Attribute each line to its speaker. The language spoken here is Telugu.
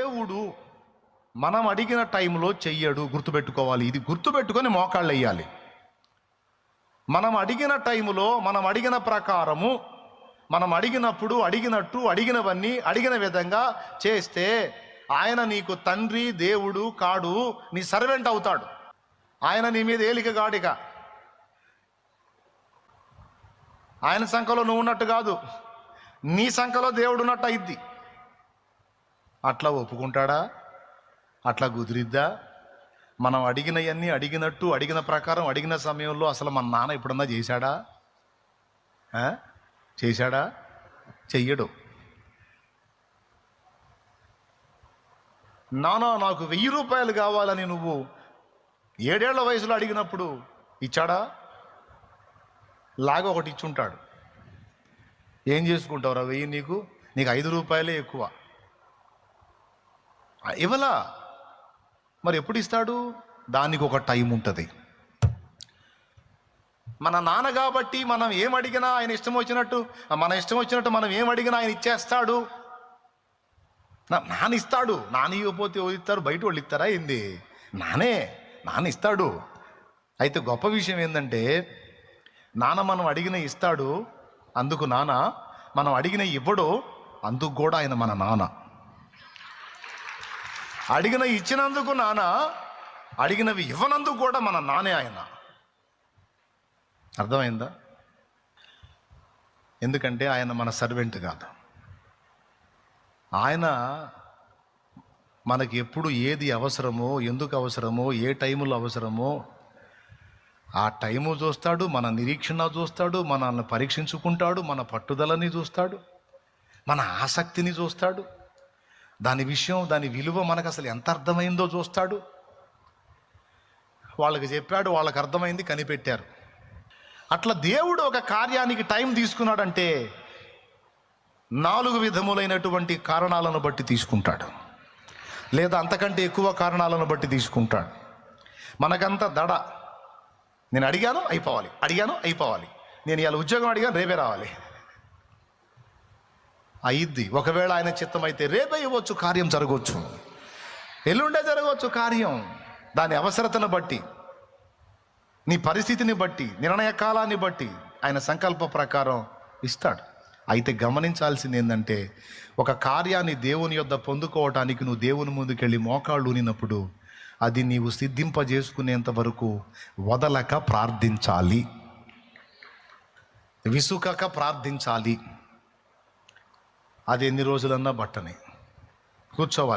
Speaker 1: దేవుడు మనం అడిగిన టైంలో చెయ్యడు. గుర్తుపెట్టుకోవాలి, ఇది గుర్తుపెట్టుకొని మోకాళ్ళు వేయాలి. మనం అడిగిన టైంలో, మనం అడిగిన ప్రకారము, మనం అడిగినప్పుడు, అడిగినట్టు, అడిగినవన్నీ అడిగిన విధంగా చేస్తే ఆయన నీకు తండ్రి దేవుడు కాడు, నీ సర్వెంట్ అవుతాడు. ఆయన నీ మీద ఏలిక గాడిక. ఆయన సంఖలో నువ్వు ఉన్నట్టు కాదు, నీ సంఖలో దేవుడు ఉన్నట్టు అయింది. అట్లా ఒప్పుకుంటాడా? అట్లా కుదిరిద్దా? మనం అడిగినవన్నీ అడిగినట్టు, అడిగిన ప్రకారం, అడిగిన సమయంలో అసలు మన నాన్న ఎప్పుడన్నా చేశాడా? చేశాడా? చెయ్యడు. నానా నాకు 1000 రూపాయలు కావాలని నువ్వు 7 ఏళ్ల వయసులో అడిగినప్పుడు ఇచ్చాడా? లాగా ఒకటి ఇచ్చుంటాడు. ఏం చేసుకుంటావురా 1000? నీకు 5 రూపాయలే ఎక్కువ. ఇవ్వలా. మరి ఎప్పుడు ఇస్తాడు? దానికి ఒక టైం ఉంటుంది. మన నాన్న కాబట్టి మనం ఏం అడిగినా ఆయన ఇష్టం వచ్చినట్టు, మన ఇష్టం వచ్చినట్టు మనం ఏం అడిగినా ఆయన ఇచ్చేస్తాడు. నాన్న ఇస్తాడు. నాన్న ఇవ్వకపోతే ఎవరు ఇస్తారు? బయట వాళ్ళు ఇస్తారా ఏంది? నాన్న ఇస్తాడు. అయితే గొప్ప విషయం ఏంటంటే, నాన్న మనం అడిగిన ఇస్తాడు, అందుకు నాన్న. మనం అడిగిన ఇవ్వడు, అందుకు కూడా ఆయన మన నాన్న. అడిగిన ఇచ్చినందుకు నాన్న, అడిగినవి ఇవ్వనందుకు కూడా మన నానే ఆయన. అర్థమైందా? ఎందుకంటే ఆయన మన సర్వెంట్ కాదు. ఆయన మనకి ఎప్పుడు ఏది అవసరమో, ఎందుకు అవసరమో, ఏ టైములో అవసరమో ఆ టైము చూస్తాడు, మన నిరీక్షణ చూస్తాడు, మనల్ని పరీక్షించుకుంటాడు, మన పట్టుదలని చూస్తాడు, మన ఆసక్తిని చూస్తాడు, దాని విషయం, దాని విలువ మనకు అసలు ఎంత అర్థమైందో చూస్తాడు. వాళ్ళకి చెప్పాడు, వాళ్ళకి అర్థమైంది, కనిపెట్టారు. అట్లా దేవుడు ఒక కార్యానికి టైం తీసుకున్నాడంటే 4 విధములైనటువంటి కారణాలను బట్టి తీసుకుంటాడు, లేదా అంతకంటే ఎక్కువ కారణాలను బట్టి తీసుకుంటాడు. మనకంత దడ. నేను అడిగాను అయిపోవాలి, నేను ఇవాళ ఉద్యోగం అడిగాను రేపే రావాలి అయ్యిద్ది. ఒకవేళ ఆయన చిత్తం అయితే రేపే ఇవ్వచ్చు, కార్యం జరగవచ్చు, ఎల్లుండే జరగవచ్చు కార్యం. దాని అవసరతను బట్టి, నీ పరిస్థితిని బట్టి, నిర్ణయ కాలాన్ని బట్టి ఆయన సంకల్ప ప్రకారం ఇస్తాడు. అయితే గమనించాల్సింది ఏంటంటే, ఒక కార్యాన్ని దేవుని యొద్ద పొందుకోవటానికి నువ్వు దేవుని ముందుకెళ్ళి మోకాళ్ళు ఊనినప్పుడు అది నీవు సిద్ధింపజేసుకునేంత వరకు వదలక ప్రార్థించాలి, విసుకక ప్రార్థించాలి. అది ఎన్ని రోజులన్నా బట్టని కూర్చోవాలి.